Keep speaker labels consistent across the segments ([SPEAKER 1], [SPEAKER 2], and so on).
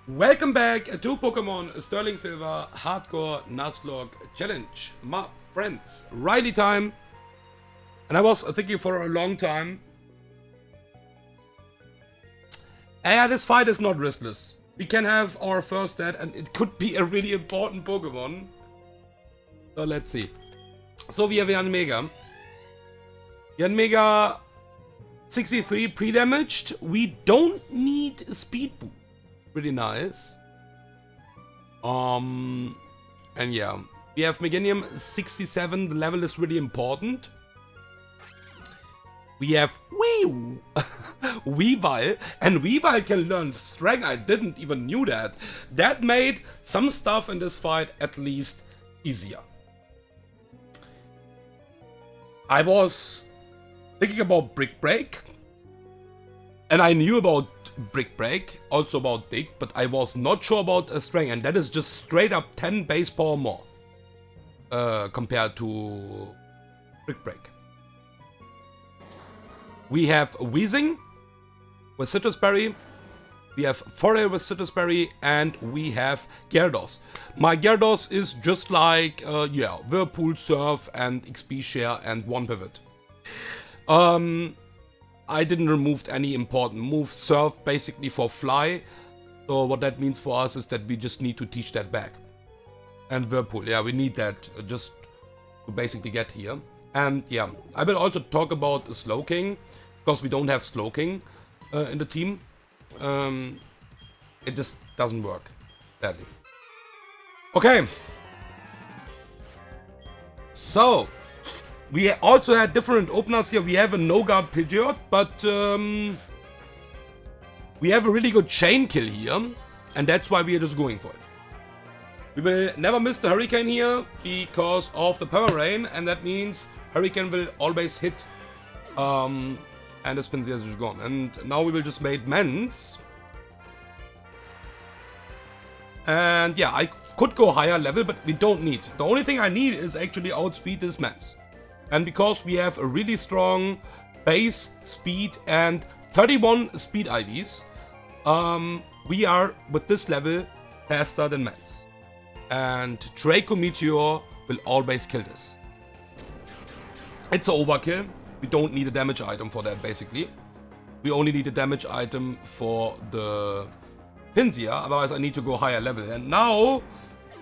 [SPEAKER 1] Welcome back to Pokémon Sterling Silver Hardcore Nuzlocke Challenge, my friends. Riley time, and I was thinking for a long time. Yeah, this fight is not riskless. We can have our first dead, and it could be a really important Pokémon. So let's see. So we have Yanmega. Yanmega 63 pre-damaged. We don't need a speed boost. Pretty nice. And yeah, we have Meganium 67. The level is really important. We have Weavile, and Weavile can learn Strength. I didn't even knew that. That made some stuff in this fight at least easier. I was thinking about Brick Break, and I knew about Brick Break, also about Dig, but I was not sure about Strength, and that is just straight up 10 base power more compared to Brick Break. We have Weezing with Citrus Berry, we have Foray with Citrus Berry, and we have Gyarados. My Gyarados is just like, yeah, Whirlpool, Surf, and XP Share, and 1 Pivot. I didn't remove any important moves. Surf basically for Fly. So what that means for us is that we just need to teach that back. And Whirlpool, yeah, we need that just to basically get here. And yeah, I will also talk about Slowking, because we don't have Slowking in the team. It just doesn't work, sadly. Okay. So we also had different openers here. We have a no-guard Pidgeot, but we have a really good chain kill here, and that's why we are just going for it. We will never miss the Hurricane here because of the Power Rain, and that means Hurricane will always hit, and the Spinzia is just gone. And now we will just make Mens. And yeah, I could go higher level, but we don't need. The only thing I need is actually outspeed this Mens. And because we have a really strong base speed and 31 speed IVs, we are, with this level, faster than Mens. And Draco Meteor will always kill this. It's an overkill. We don't need a damage item for that, basically. We only need a damage item for the Pinzia, otherwise I need to go higher level. And now,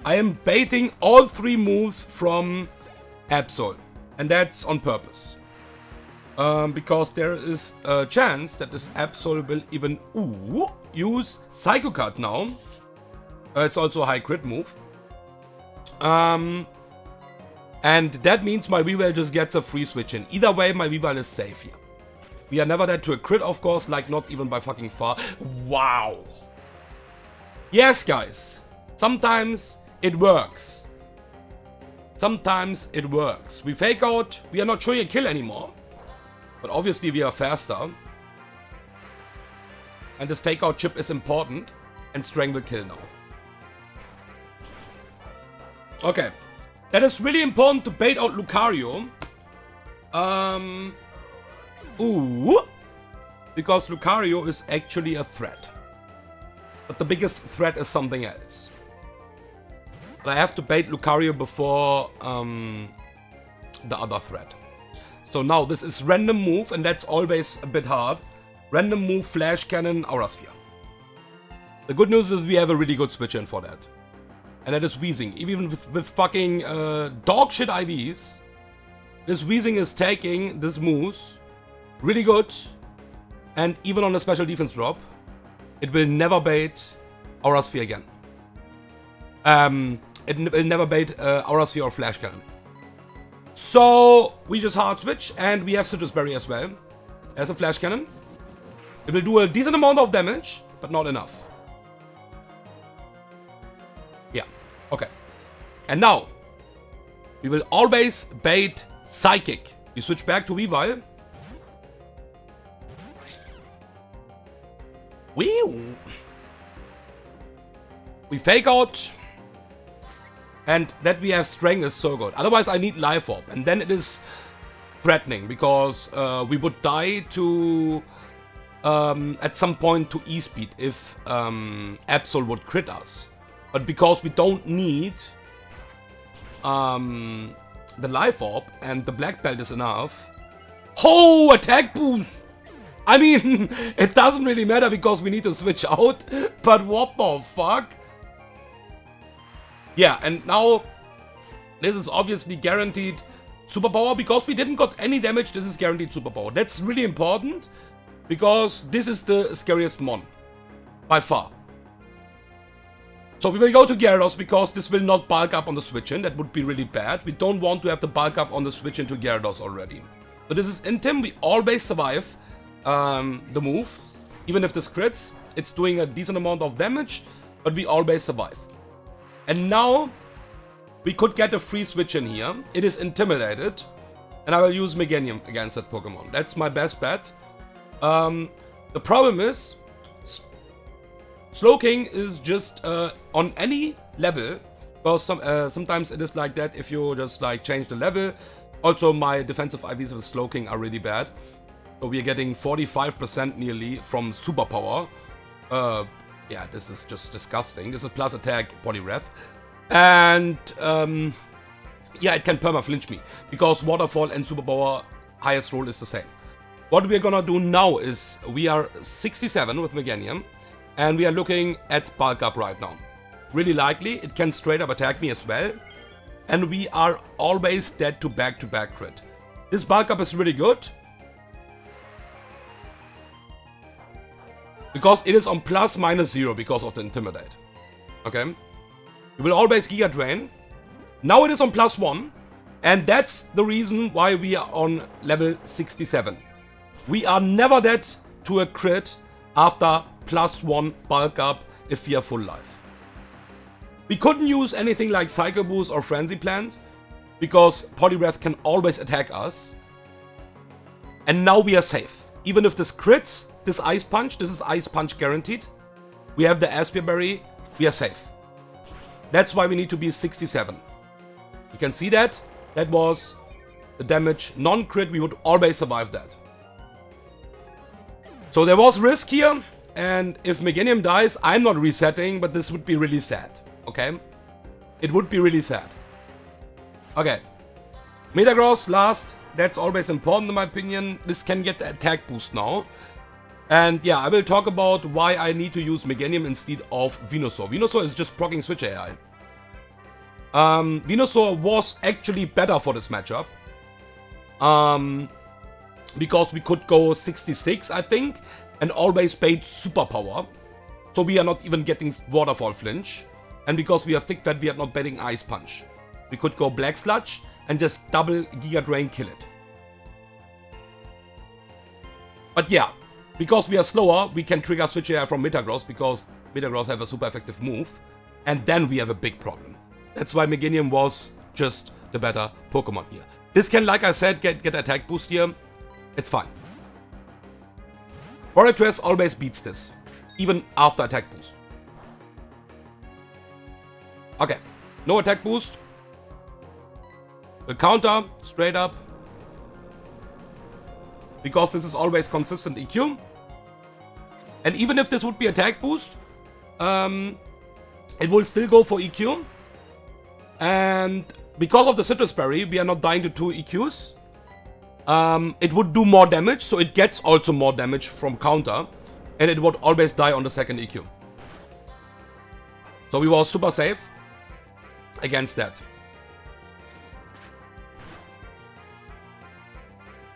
[SPEAKER 1] I am baiting all 3 moves from Absol. And that's on purpose. Because there is a chance that this Absol will even use Psycho Cut now. It's also a high crit move. And that means my Weavile just gets a free switch in. Either way, my Weavile is safe here. We are never dead to a crit, of course, like not even by fucking far. Wow. Yes, guys. Sometimes it works. Sometimes it works. We fake out. We are not showing a kill anymore. But obviously we are faster. And this fake out chip is important. And Strength will kill now. Okay. That is really important to bait out Lucario. Because Lucario is actually a threat. But the biggest threat is something else. But I have to bait Lucario before the other threat. So now this is random move, and that's always a bit hard. Random move, Flash Cannon, Aura Sphere. The good news is we have a really good switch in for that. And that is Weezing. Even with fucking dog shit IVs, this Weezing is taking this moves really good. And even on a special defense drop, it will never bait Aura Sphere again. It will never bait Aura Sphere or Flash Cannon. So we just hard switch, and we have Citrus Berry as well. There's a Flash Cannon. It will do a decent amount of damage, but not enough. Yeah, okay. And now, we will always bait Psychic. We switch back to Weavile. We fake out. And that we have Strength is so good. Otherwise I need Life Orb. And then it is threatening. Because we would die to at some point to E-Speed if Absol would crit us. But because we don't need the Life Orb and the Black Belt is enough. Oh, attack boost! I mean, it doesn't really matter because we need to switch out, but what the fuck? Yeah, and now this is obviously guaranteed superpower because we didn't got any damage. This is guaranteed superpower. That's really important because this is the scariest mon by far. So we will go to Gyarados because this will not bulk up on the switch in. That would be really bad. We don't want to have the bulk up on the switch into Gyarados already. So this is Intim. We always survive the move. Even if this crits, it's doing a decent amount of damage, but we always survive. And now we could get a free switch in here. It is Intimidated. And I will use Meganium against that Pokemon. That's my best bet. The problem is Slowking is just on any level, because sometimes it is like that if you just like change the level. Also my defensive IVs with Slowking are really bad. So we are getting 45% nearly from superpower. Yeah, this is just disgusting. This is plus attack, Poliwrath. And yeah, it can perma-flinch me, because Waterfall and superpower highest roll is the same. What we are gonna do now is we are 67 with Meganium. And we are looking at bulk up right now. Really likely, it can straight up attack me as well. And we are always dead to back crit. This bulk up is really good. Because it is on plus minus 0 because of the Intimidate. Okay. We will always Giga Drain. Now it is on plus 1. And that's the reason why we are on level 67. We are never dead to a crit after plus 1 bulk up if we are full life. We couldn't use anything like Psycho Boost or Frenzy Plant because Poliwrath can always attack us. And now we are safe. Even if this crits, this Ice Punch, this is Ice Punch guaranteed. We have the Aspia Berry, we are safe. That's why we need to be 67. You can see that. That was the damage non-crit, we would always survive that. So there was risk here. And if Meganium dies, I'm not resetting, but this would be really sad, okay? It would be really sad. Okay. Metagross last, that's always important in my opinion. This can get the attack boost now. And yeah, I will talk about why I need to use Meganium instead of Venusaur. Venusaur is just proccing Switch AI. Venusaur was actually better for this matchup. Because we could go 66, I think. And always bait superpower. So we are not even getting Waterfall Flinch. And because we are thick fat, we are not betting Ice Punch. We could go Black Sludge and just double Giga Drain, kill it. But yeah, because we are slower, we can trigger Switch AI from Metagross because Metagross have a super effective move. And then we have a big problem. That's why Meganium was just the better Pokemon here. This can, like I said, get attack boost here. It's fine. Forretress always beats this, even after attack boost. Okay, no attack boost. The counter, straight up. Because this is always consistent EQ. And even if this would be attack boost, it will still go for EQ. And because of the Citrus Berry, we are not dying to 2 EQs. It would do more damage, so it gets also more damage from counter. And it would always die on the second EQ. So we were super safe against that.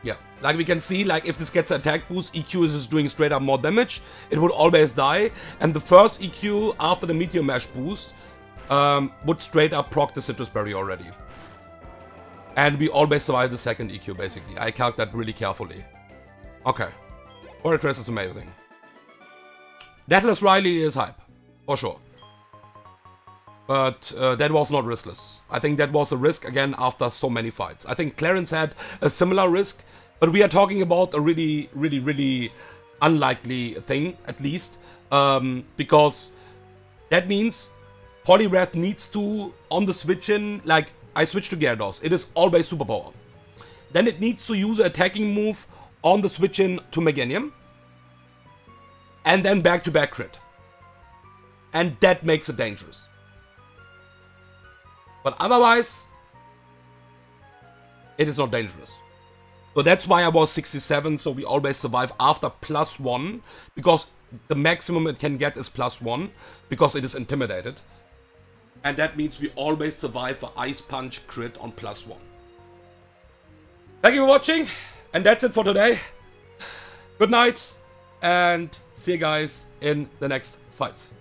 [SPEAKER 1] Yeah, like we can see, like if this gets an attack boost, EQ is just doing straight up more damage. It would always die. And the first EQ after the Meteor Mash boost would straight up proc the Citrus Berry already. And we always survive the second EQ, basically. I calc that really carefully. Okay. Forretress is amazing. Deathless Riley is hype. For sure. But that was not riskless. I think that was a risk, again, after so many fights. I think Clarence had a similar risk. But we are talking about a really unlikely thing, at least. Because that means Poliwrath needs to, on the switch-in, like, I switch to Gyarados. It is always superpower. Then it needs to use an attacking move on the switch-in to Meganium. and then back-to-back crit. And that makes it dangerous. But otherwise, it is not dangerous. So that's why I was 67, so we always survive after +1, because the maximum it can get is +1, because it is intimidated. And that means we always survive the Ice Punch crit on +1. Thank you for watching, and that's it for today. Good night, and see you guys in the next fights.